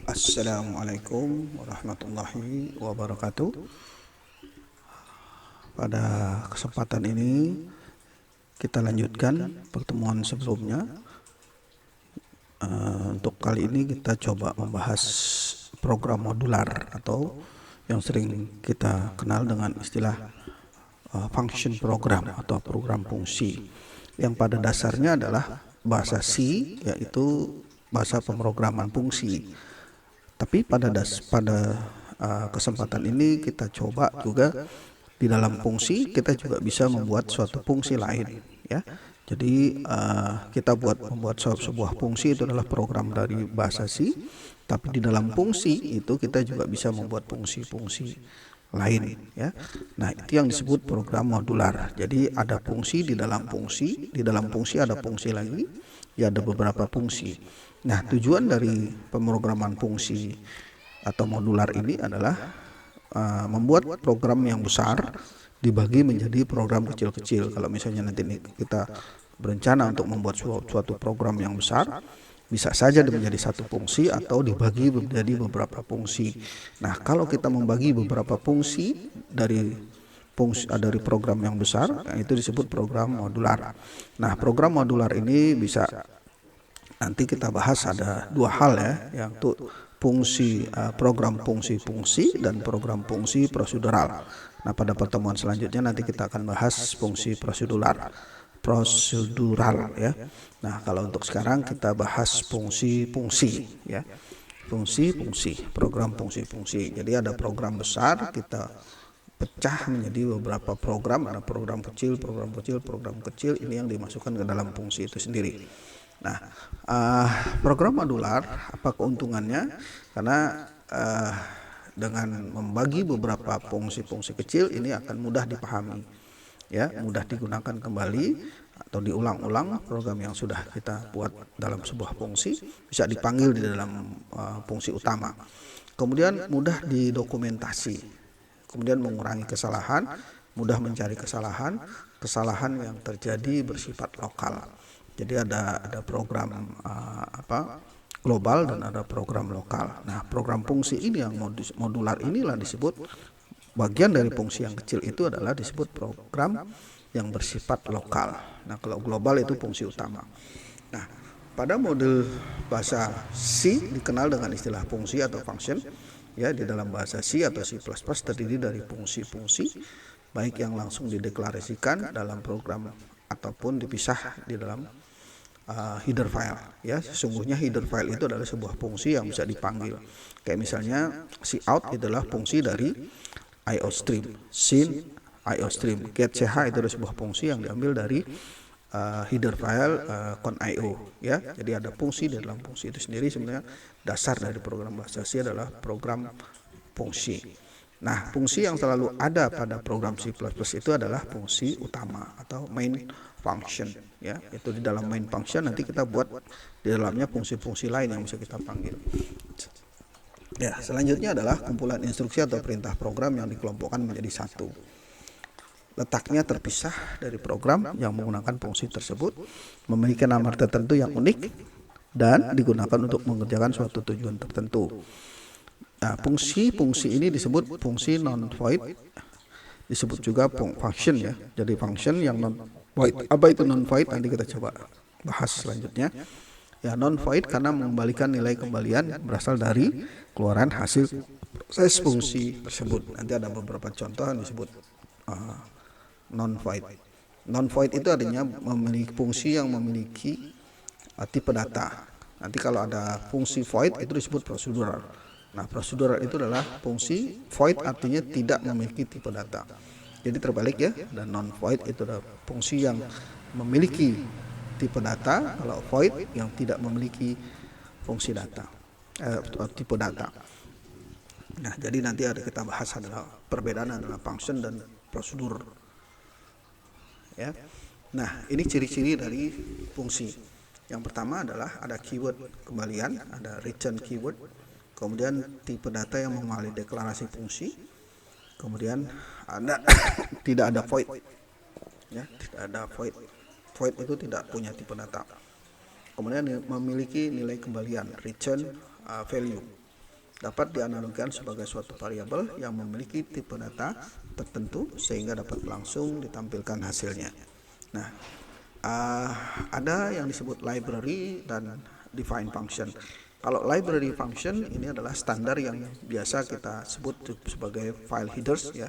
Assalamualaikum warahmatullahi wabarakatuh. Pada kesempatan ini kita lanjutkan pertemuan sebelumnya. Untuk kali ini kita coba membahas program modular atau yang sering kita kenal dengan istilah function program atau program fungsi, yang pada dasarnya adalah bahasa C, yaitu bahasa pemrograman fungsi. Tapi pada kesempatan ini kita coba juga di dalam fungsi kita juga bisa membuat suatu fungsi lain, ya. Jadi kita membuat sebuah fungsi itu adalah program dari bahasa C, tapi di dalam fungsi itu kita juga bisa membuat fungsi-fungsi lain, ya. Nah, itu yang disebut program modular. Jadi ada fungsi, di dalam fungsi ada fungsi lagi, ya, ada beberapa fungsi. Nah, tujuan dari pemrograman fungsi atau modular ini adalah membuat program yang besar dibagi menjadi program kecil-kecil. Kalau misalnya nanti kita berencana untuk membuat suatu program yang besar, bisa saja menjadi satu fungsi atau dibagi menjadi beberapa fungsi. Nah, kalau kita membagi beberapa fungsi dari program yang besar, itu disebut program modular. Nah, program modular ini bisa nanti kita bahas ada dua hal, ya, yaitu program fungsi-fungsi dan program fungsi prosedural. Nah, pada pertemuan selanjutnya nanti kita akan bahas fungsi prosedural, ya. Nah, kalau untuk sekarang kita bahas fungsi-fungsi, ya. Program fungsi-fungsi. Jadi ada program besar, kita pecah menjadi beberapa program, ada program kecil, program kecil, ini yang dimasukkan ke dalam fungsi itu sendiri. Nah, program modular apa keuntungannya? Karena dengan membagi beberapa fungsi-fungsi kecil ini akan mudah dipahami, ya, mudah digunakan kembali atau diulang-ulang. Program yang sudah kita buat dalam sebuah fungsi bisa dipanggil di dalam fungsi utama. Kemudian mudah didokumentasi, kemudian mengurangi kesalahan, mudah mencari kesalahan yang terjadi bersifat lokal. Jadi ada program global dan ada program lokal. Nah, program fungsi ini yang modular inilah disebut bagian dari fungsi yang kecil itu adalah disebut program yang bersifat lokal. Nah, kalau global itu fungsi utama. Nah, pada model bahasa C dikenal dengan istilah fungsi atau function, ya. Di dalam bahasa C atau C++ terdiri dari fungsi-fungsi, baik yang langsung dideklarasikan dalam program ataupun dipisah di dalam header file, ya. Sesungguhnya header file itu adalah sebuah fungsi yang bisa dipanggil. Kayak misalnya cout adalah fungsi dari iostream, sin iostream, getch itu adalah sebuah fungsi yang diambil dari header file con.io, ya. Jadi ada fungsi di dalam fungsi itu sendiri. Sebenarnya dasar dari program bahasa C adalah program fungsi. Nah, fungsi yang selalu ada pada program C++ itu adalah fungsi utama atau main function, ya. Itu di dalam main function nanti kita buat di dalamnya fungsi-fungsi lain yang bisa kita panggil. Ya, selanjutnya adalah kumpulan instruksi atau perintah program yang dikelompokkan menjadi satu. Letaknya terpisah dari program yang menggunakan fungsi tersebut, memiliki nama tertentu yang unik dan digunakan untuk mengerjakan suatu tujuan tertentu. Nah, fungsi ini disebut fungsi non-void, disebut juga function, ya. Jadi function yang non-void. Apa itu non-void? Nanti kita coba bahas selanjutnya. Ya, non-void karena mengembalikan nilai kembalian berasal dari keluaran hasil proses fungsi tersebut. Nanti ada beberapa contoh yang disebut non-void. Non-void itu artinya memiliki fungsi yang memiliki tipe data. Nanti kalau ada fungsi void itu disebut prosedural. Nah, prosedural itu adalah fungsi, void artinya tidak memiliki tipe data. Jadi terbalik, ya. Dan non-void itu adalah fungsi yang memiliki tipe data, kalau void yang tidak memiliki fungsi data, tipe data. Nah, jadi nanti ada kita bahas adalah perbedaan antara function dan prosedur, ya. Nah, ini ciri-ciri dari fungsi. Yang pertama adalah ada keyword kembalian, ada return keyword. Kemudian tipe data yang mengawali deklarasi fungsi. Kemudian ada tidak ada void, ya, tidak ada void. Void itu tidak punya tipe data. Kemudian memiliki nilai kembalian, return value. dapat dianalogikan sebagai suatu variabel yang memiliki tipe data tertentu sehingga dapat langsung ditampilkan hasilnya. Nah, ada yang disebut library dan define function. Kalau library function ini adalah standar yang biasa kita sebut sebagai file headers ya,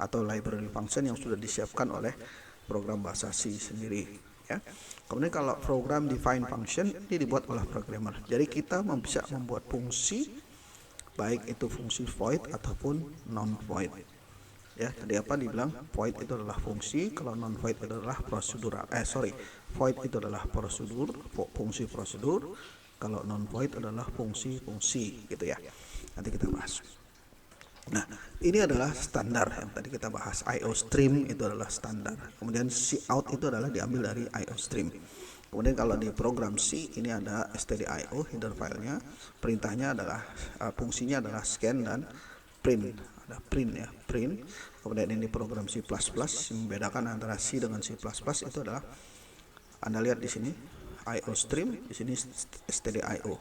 atau library function yang sudah disiapkan oleh program bahasa C sendiri ya. Kemudian kalau program define function ini dibuat oleh programmer. Jadi kita bisa membuat fungsi baik itu fungsi void ataupun non void. Ya, tadi apa dibilang void itu adalah fungsi, kalau non void itu adalah prosedural. Void itu adalah prosedur, fungsi prosedur, kalau non void adalah fungsi-fungsi gitu ya. Nanti kita bahas. Nah, ini adalah standar yang tadi kita bahas. IO stream itu adalah standar. Kemudian cout itu adalah diambil dari IO stream. Kemudian kalau di program C ini ada stdio header filenya. Perintahnya adalah fungsinya adalah scan dan print. Ada print ya, print. Kemudian ini program C++, membedakan antara C dengan C++ itu adalah Anda lihat di sini IO stream, di sini stdio.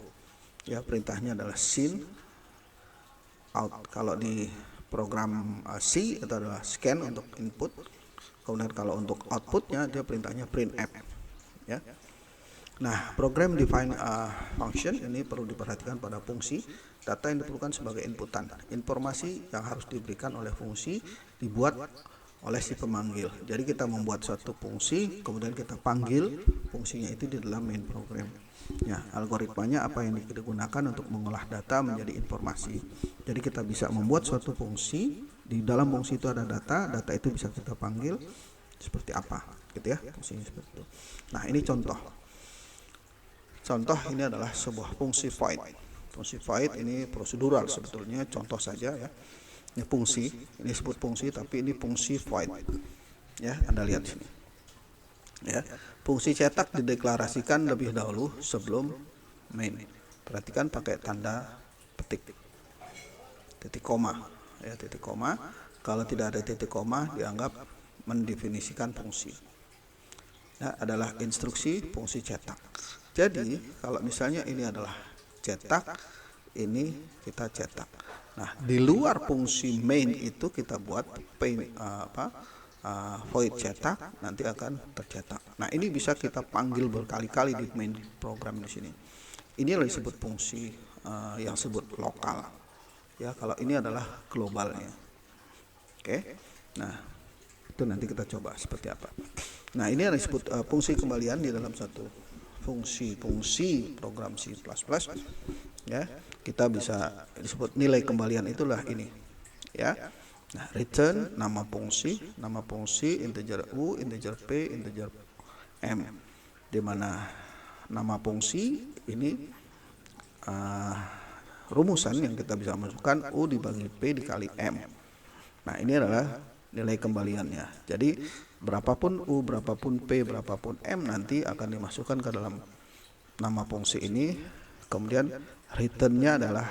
Ya, perintahnya adalah syn out. Kalau di program C itu adalah scan untuk input. Kemudian kalau untuk outputnya dia perintahnya printf. Ya. Nah, program define function ini perlu diperhatikan pada fungsi. Data yang diperlukan sebagai inputan. Informasi yang harus diberikan oleh fungsi dibuat oleh si pemanggil. Jadi kita membuat suatu fungsi, kemudian kita panggil fungsinya itu di dalam main program. Ya, algoritmanya apa yang digunakan untuk mengolah data menjadi informasi. Jadi kita bisa membuat suatu fungsi, di dalam fungsi itu ada data, data itu bisa kita panggil seperti apa, gitu ya, fungsinya seperti itu. Nah, ini contoh. Contoh ini adalah sebuah fungsi void. Fungsi void ini prosedural sebetulnya, contoh saja ya. Ini fungsi, ini disebut fungsi tapi ini fungsi void. Ya, Anda lihat sini. Ya, fungsi cetak dideklarasikan lebih dahulu sebelum main. Perhatikan pakai tanda petik. Titik koma, ya, titik koma. Kalau tidak ada titik koma dianggap mendefinisikan fungsi. Ya, adalah instruksi fungsi cetak. Jadi, kalau misalnya ini adalah cetak, ini kita cetak. Nah, di luar fungsi main itu kita buat void cetak, nanti akan tercetak. Nah, ini bisa kita panggil berkali-kali di main program di sini. Ini yang disebut fungsi yang disebut lokal. Ya, kalau ini adalah globalnya. Oke. Nah, itu nanti kita coba seperti apa. Nah, ini yang disebut fungsi kembalian di dalam satu fungsi program C++. Ya, kita bisa disebut nilai kembalian itulah ini. Ya. Nah, return nama fungsi integer u, integer p, integer m. Di mana nama fungsi ini rumusan yang kita bisa masukkan u dibagi p dikali m. Nah, ini adalah nilai kembaliannya. Jadi berapapun u, berapapun p, berapapun m nanti akan dimasukkan ke dalam nama fungsi ini. Kemudian returnnya adalah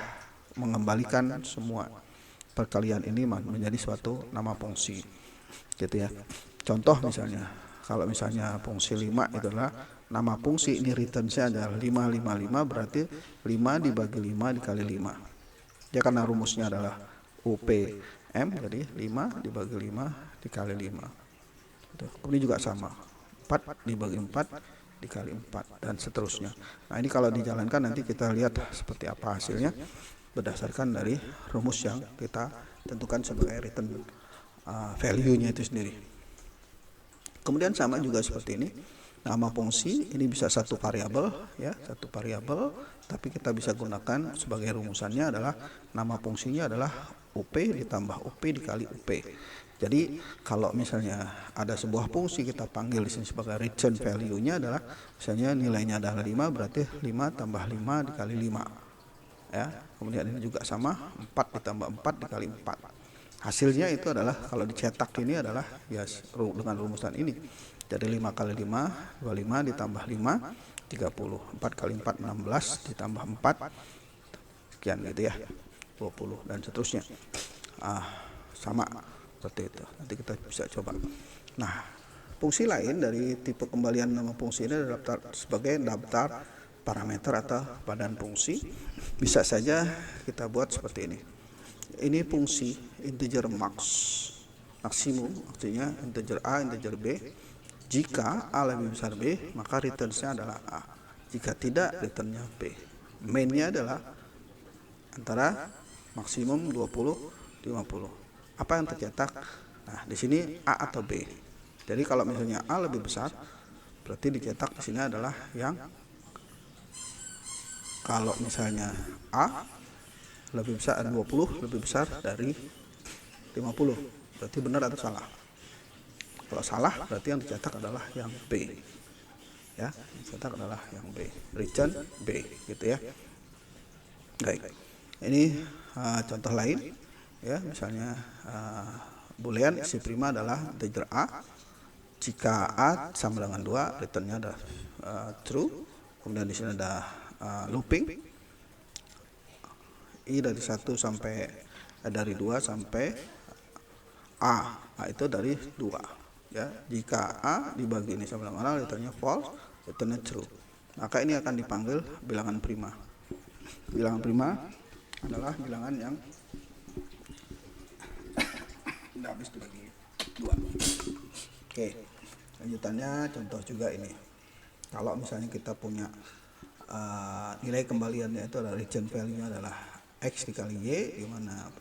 mengembalikan semua perkalian ini menjadi suatu nama fungsi, gitu ya. Contoh misalnya, kalau misalnya fungsi 5 itu adalah nama fungsi, ini return-nya adalah 555, berarti 5 dibagi 5 dikali 5. Ya, karena rumusnya adalah UPM, jadi 5 dibagi 5 dikali 5. Kemudian juga sama, 4 dibagi 4 dikali 4 dan seterusnya. Nah, ini kalau dijalankan nanti kita lihat seperti apa hasilnya berdasarkan dari rumus yang kita tentukan sebagai return value-nya itu sendiri. Kemudian sama juga seperti ini, nama fungsi ini bisa satu variabel ya, satu variabel, tapi kita bisa gunakan sebagai rumusannya adalah nama fungsinya adalah UP ditambah UP dikali UP. Jadi kalau misalnya ada sebuah fungsi kita panggil di sini sebagai return value-nya adalah misalnya nilainya adalah 5, berarti 5 tambah 5 dikali 5. Ya, kemudian ini juga sama, 4 ditambah 4 dikali 4. Hasilnya itu adalah kalau dicetak ini adalah ya dengan rumusan ini. Jadi 5 kali 5 25 ditambah 5 30. 4 kali 4 16 ditambah 4 sekian gitu ya. 20 dan seterusnya. Sama seperti itu. Nanti kita bisa coba. Nah, fungsi lain dari tipe kembalian nama fungsi ini adalah sebagai daftar parameter atau badan fungsi. Bisa saja kita buat seperti ini. Ini fungsi integer maksimum, artinya integer A, integer B. Jika A lebih besar B, maka returns-nya adalah A. Jika tidak, return-nya B. Main-nya adalah antara maksimum 20, 50. Apa yang tercetak? Nah, di sini A atau B. Jadi kalau misalnya A lebih besar, berarti dicetak di sini adalah yang, kalau misalnya A lebih besar 20, lebih besar dari 50. Berarti benar atau salah? Kalau salah, berarti yang dicetak adalah yang B. Ya, dicetak adalah yang B. Return B, gitu ya. Baik. Ini contoh lain, ya, misalnya boolean isi prima adalah integer A. Jika A sama dengan 2, returnnya adalah true. Kemudian di sini ada looping I dari 1 sampai dari 2 sampai A itu dari 2, ya. Jika A dibagi ini sama dengan 0, returnnya false, returnnya true. Maka ini akan dipanggil bilangan prima. Bilangan prima adalah bilangan yang tidak habis dibagi 2. Oke, lanjutannya contoh juga ini. Kalau misalnya kita punya nilai kembaliannya itu adalah return value-nya adalah X dikali Y, di mana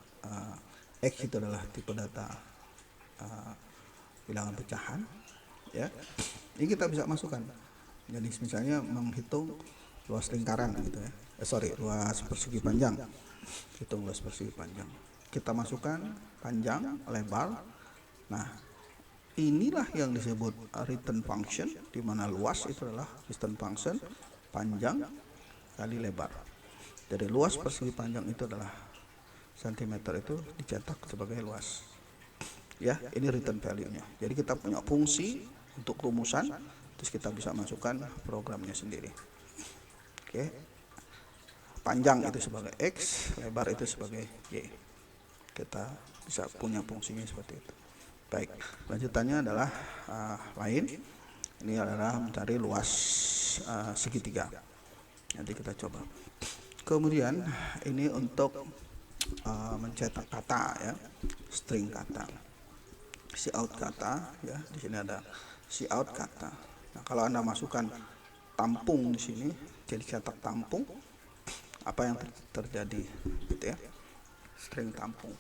X itu adalah tipe data bilangan pecahan, ya. Ini kita bisa masukkan. Jadi misalnya menghitung luas lingkaran gitu ya. Luas persegi panjang. Hitung luas persegi panjang. Kita masukkan panjang, lebar. Nah, inilah yang disebut return function, di mana luas itu adalah return function panjang kali lebar. Jadi luas persegi panjang itu adalah sentimeter, itu dicetak sebagai luas. Ya, ini return value-nya. Jadi kita punya fungsi untuk rumusan, terus kita bisa masukkan programnya sendiri. Oke. Panjang itu sebagai X, lebar itu sebagai Y. Kita bisa punya fungsinya seperti itu. Baik, lanjutannya adalah lain. Ini adalah mencari luas segitiga. Nanti kita coba. Kemudian ini untuk mencetak kata, ya, string kata, cout kata, ya. Di sini ada cout kata. Nah, kalau Anda masukkan tampung di sini, jadi cetak tampung, apa yang terjadi, gitu ya? String tampung.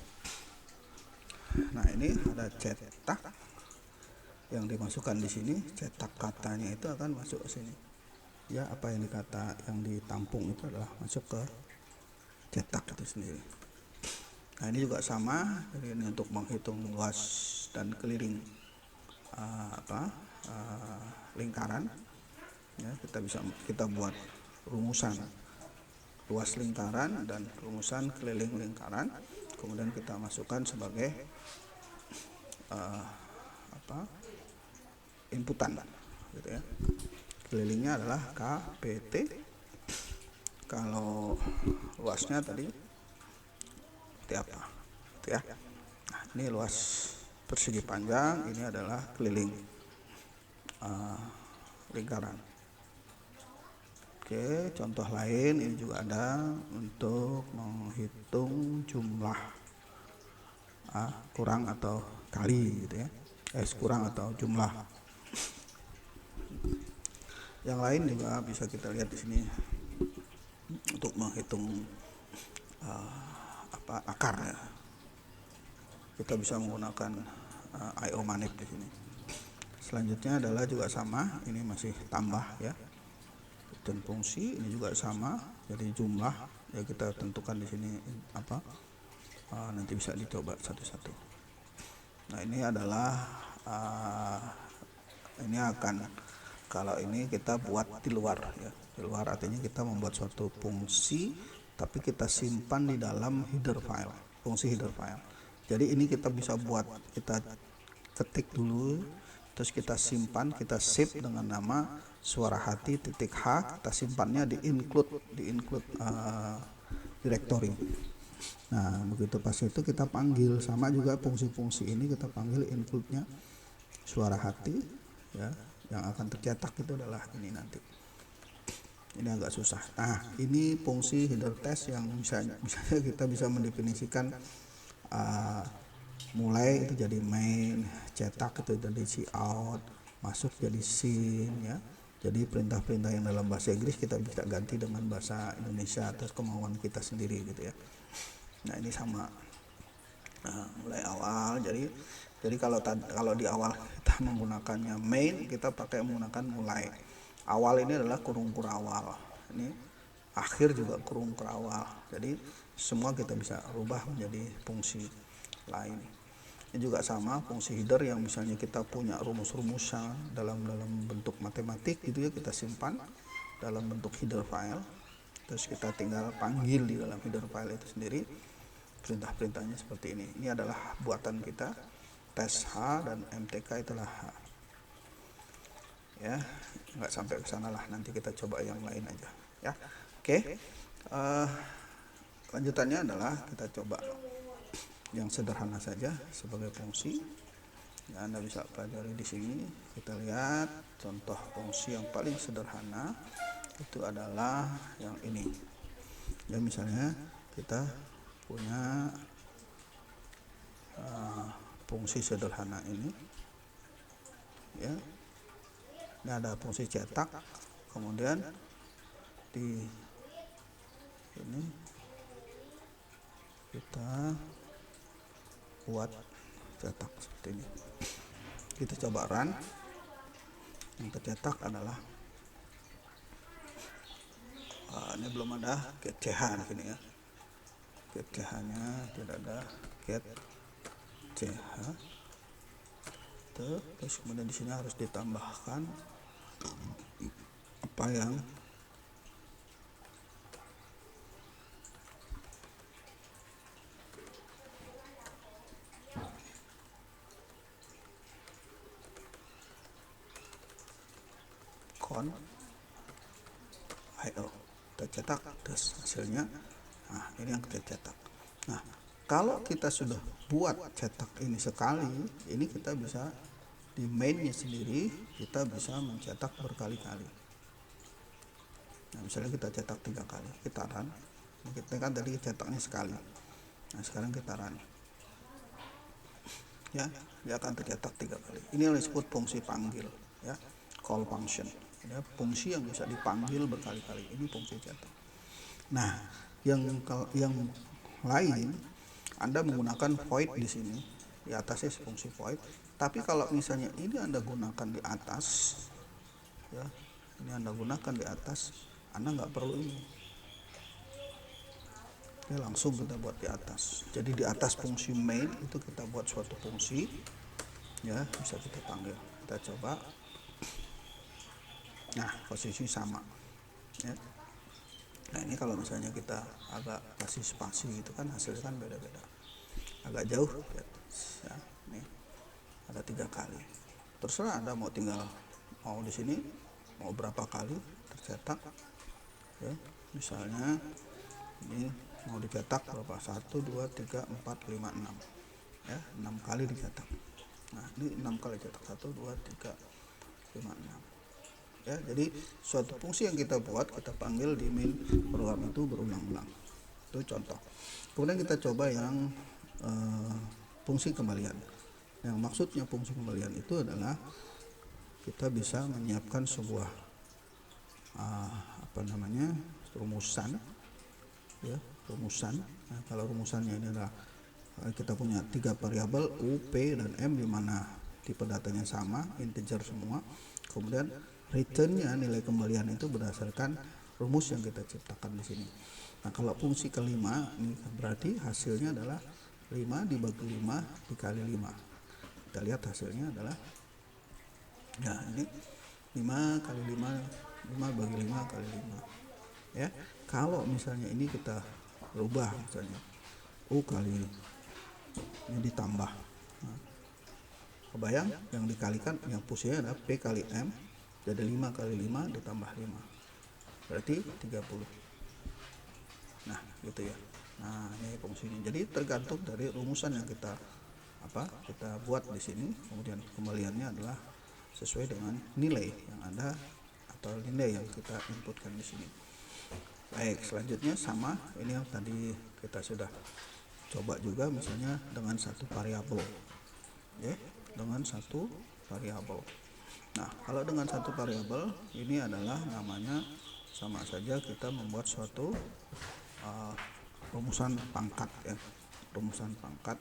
Nah, ini ada cetak yang dimasukkan di sini, cetak katanya itu akan masuk ke sini. Ya, apa yang ditampung itu adalah masuk ke cetak itu sendiri. Nah, ini juga sama. Jadi ini untuk menghitung luas dan keliling lingkaran. Ya, kita buat rumusan luas lingkaran dan rumusan keliling lingkaran. Kemudian kita masukkan sebagai inputan, gitu ya. Kelilingnya adalah KPT. Kalau luasnya tadi seperti apa, gitu ya. Nah, ini luas persegi panjang, ini adalah keliling lingkaran. Oke, contoh lain ini juga ada untuk menghitung jumlah kurang atau kali, gitu ya. Kurang atau jumlah. Yang lain juga bisa kita lihat di sini untuk menghitung akar, ya. Kita bisa menggunakan IO manip di sini. Selanjutnya adalah juga sama, ini masih tambah, ya. Dan fungsi ini juga sama, jadi jumlah, ya, kita tentukan di sini nanti bisa dicoba satu-satu. Nah, ini adalah ini akan, kalau ini kita buat di luar, ya. Di luar artinya kita membuat suatu fungsi tapi kita simpan di dalam header file, fungsi header file. Jadi ini kita bisa buat, kita ketik dulu, terus kita simpan, kita save dengan nama suara hati titik H, kita simpannya di include directory. Nah, begitu pas itu kita panggil, sama juga fungsi-fungsi ini kita panggil include-nya suara hati, ya. Yang akan tercetak itu adalah ini nanti. Ini agak susah. Nah, ini fungsi header test yang misalnya kita bisa mendefinisikan uh, mulai itu jadi main, cetak itu jadi cout, masuk jadi scene ya. Jadi perintah-perintah yang dalam bahasa Inggris kita bisa ganti dengan bahasa Indonesia atas kemauan kita sendiri gitu ya. Nah, ini sama. Nah, mulai awal jadi kalau di awal kita menggunakannya main, kita pakai menggunakan mulai. Awal ini adalah kurung kurawal. Ini akhir juga kurung kurawal. Jadi semua kita bisa rubah menjadi fungsi lain. Ini juga sama fungsi header yang misalnya kita punya rumus-rumusan dalam bentuk matematik gitu ya, kita simpan dalam bentuk header file. Terus kita tinggal panggil di dalam header file itu sendiri. Perintah-perintahnya seperti ini. Ini adalah buatan kita. Tes H dan MTK itulah H. Ya, nggak sampai ke sana lah. Nanti kita coba yang lain aja. Ya, oke. Lanjutannya adalah kita coba yang sederhana saja sebagai fungsi. Ya, Anda bisa pelajari di sini. Kita lihat contoh fungsi yang paling sederhana itu adalah yang ini. Ya, misalnya kita punya fungsi sederhana ini ya. Ini ada fungsi cetak, kemudian di ini kita buat cetak seperti ini. Kita coba run. Yang tercetak adalah ini belum ada get ch di sini ya. Get ch nya tidak ada, get ch. Terus kemudian di sini harus ditambahkan apa yang kon IO tercetak, terus hasilnya ini yang kita cetak. Nah, kalau kita sudah buat cetak ini sekali, ini kita bisa di mainnya sendiri kita bisa mencetak berkali-kali. Nah, misalnya kita cetak 3 kali, kita run. Kita kan tadi cetaknya sekali. Nah, sekarang kita run. Ya, dia akan tercetak 3 kali. Ini yang disebut fungsi panggil, ya, call function. Ya, fungsi yang bisa dipanggil berkali-kali. Ini fungsi cetak. Nah, yang lain Anda menggunakan void di sini. Di atasnya fungsi void. Tapi kalau misalnya ini Anda gunakan di atas, ya, ini Anda gunakan di atas, Anda nggak perlu ini. Ya, langsung kita buat di atas. Jadi di atas fungsi main itu kita buat suatu fungsi, ya, bisa kita panggil. Kita coba. Nah, posisi sama. Ya. Nah, ini kalau misalnya kita agak kasih spasi gitu kan hasilnya kan beda-beda. Agak jauh. Ya, nih ada 3 kali. Terserah Anda mau tinggal mau di sini mau berapa kali tercetak. Ya, misalnya ini mau dicetak berapa? 1, 2, 3, 4, 5, 6. Ya, 6 kali dicetak. Nah, ini 6 kali cetak. 1, 2, 3, 5, 6. Ya, jadi suatu fungsi yang kita buat kita panggil di main program itu berulang-ulang. Itu contoh. Kemudian kita coba yang fungsi kembalian. Yang maksudnya fungsi kembalian itu adalah kita bisa menyiapkan sebuah rumusan, ya, rumusan. Nah, kalau rumusannya ini adalah kita punya 3 variabel U, P, dan M di mana tipe datanya sama, integer semua. Kemudian returnnya nilai kembalian itu berdasarkan rumus yang kita ciptakan di sini. Nah, kalau fungsi kelima ini berarti hasilnya adalah 5 dibagi 5 dikali 5. Kita lihat hasilnya adalah ya ini 5 kali 5, 5 bagi 5 kali 5. Ya, kalau misalnya ini kita rubah misalnya U kali ini ditambah. Nah, kebayang yang dikalikan yang fungsinya adalah P kali M. Jadi 5 kali 5 ditambah 5 berarti 30. Nah, gitu ya. Nah, ini fungsinya. Jadi tergantung dari rumusan yang kita buat di sini. Kemudian kembaliannya adalah sesuai dengan nilai yang Anda atau nilai yang kita inputkan di sini. Baik, selanjutnya sama ini yang tadi kita sudah coba juga, misalnya dengan satu variabel, ya, dengan satu variabel. Nah, kalau dengan satu variabel ini adalah namanya sama saja kita membuat suatu rumusan pangkat, ya, rumusan pangkat.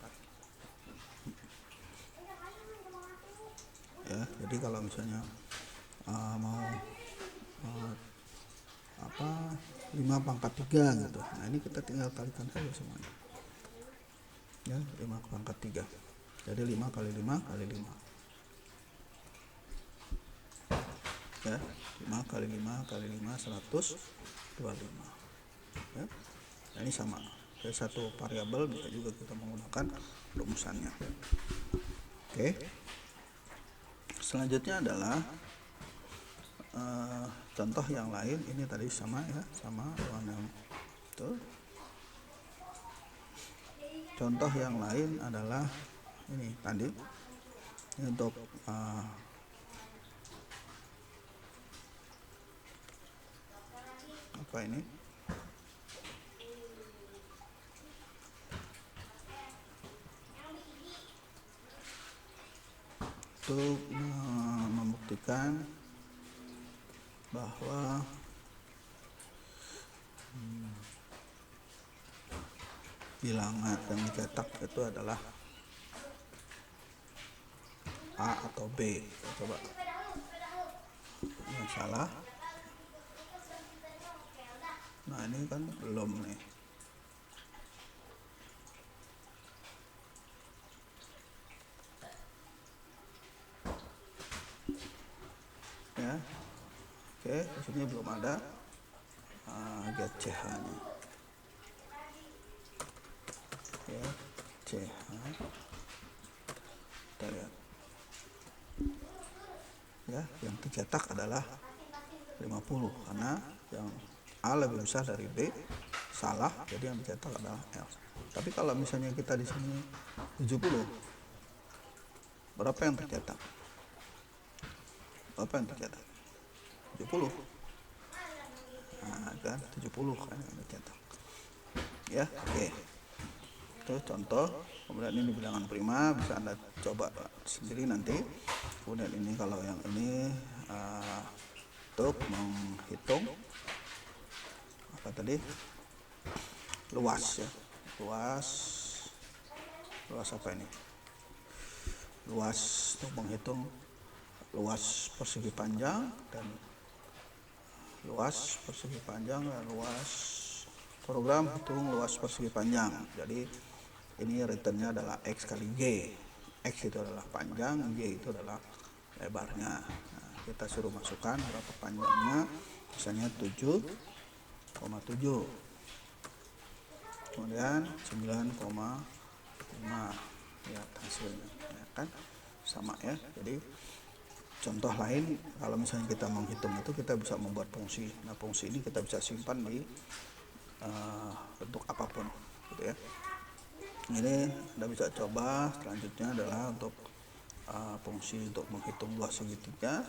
Ya, jadi kalau misalnya mau 5 pangkat 3 gitu. Nah, ini kita tinggal kalikan saja semuanya. Ya, 5 pangkat 3. Jadi 5 kali 5 kali 5. Ya, 5 kali 5 kali 5 125. Ya. Nah, ini sama. Dari satu variabel bisa juga kita menggunakan rumusannya. Oke. Selanjutnya adalah contoh yang lain. Ini tadi sama, ya, sama dengan yang itu. Contoh yang lain adalah ini tadi. Ini untuk apa ini? Untuk membuktikan bahwa bilangan yang dicetak itu adalah A atau B. Coba yang salah. Nah, ini kan belum nih. Ya, oke, di sini belum ada get CH nya. Ya, CH. Kita lihat. Ya, yang tercetak adalah 50 karena yang A lebih besar dari B, salah, jadi yang dicetak adalah L. Tapi kalau misalnya kita di sini 70, berapa yang tercetak? Berapa yang tercetak? 70. Nah, kan 70 kan yang tercetak. Ya, oke. Itu contoh. Kemudian ini bilangan prima, bisa Anda coba sendiri nanti. Kemudian ini kalau yang ini untuk menghitung apa tadi? Luas, ya. Luas apa ini? Luas untuk menghitung luas persegi panjang dan luas persegi panjang dan luas program hitung luas persegi panjang. Jadi ini returnnya adalah X kali Y. X itu adalah panjang, Y itu adalah lebarnya. Nah, kita suruh masukkan berapa panjangnya, misalnya 7,7, kemudian 9,5. Lihat hasilnya, ya kan sama, ya. Jadi contoh lain, kalau misalnya kita menghitung itu, kita bisa membuat fungsi. Nah, fungsi ini kita bisa simpan di bentuk apapun, gitu, ya. Ini Anda bisa coba. Selanjutnya adalah untuk fungsi untuk menghitung luas segitiga.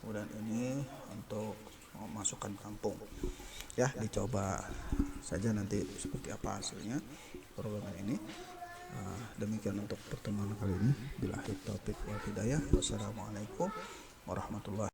Kemudian ini untuk memasukkan kampung. Ya, dicoba saja nanti seperti apa hasilnya program ini. Demikian untuk pertemuan kali ini. Billahi taufik wal hidayah. Wassalamualaikum warahmatullahi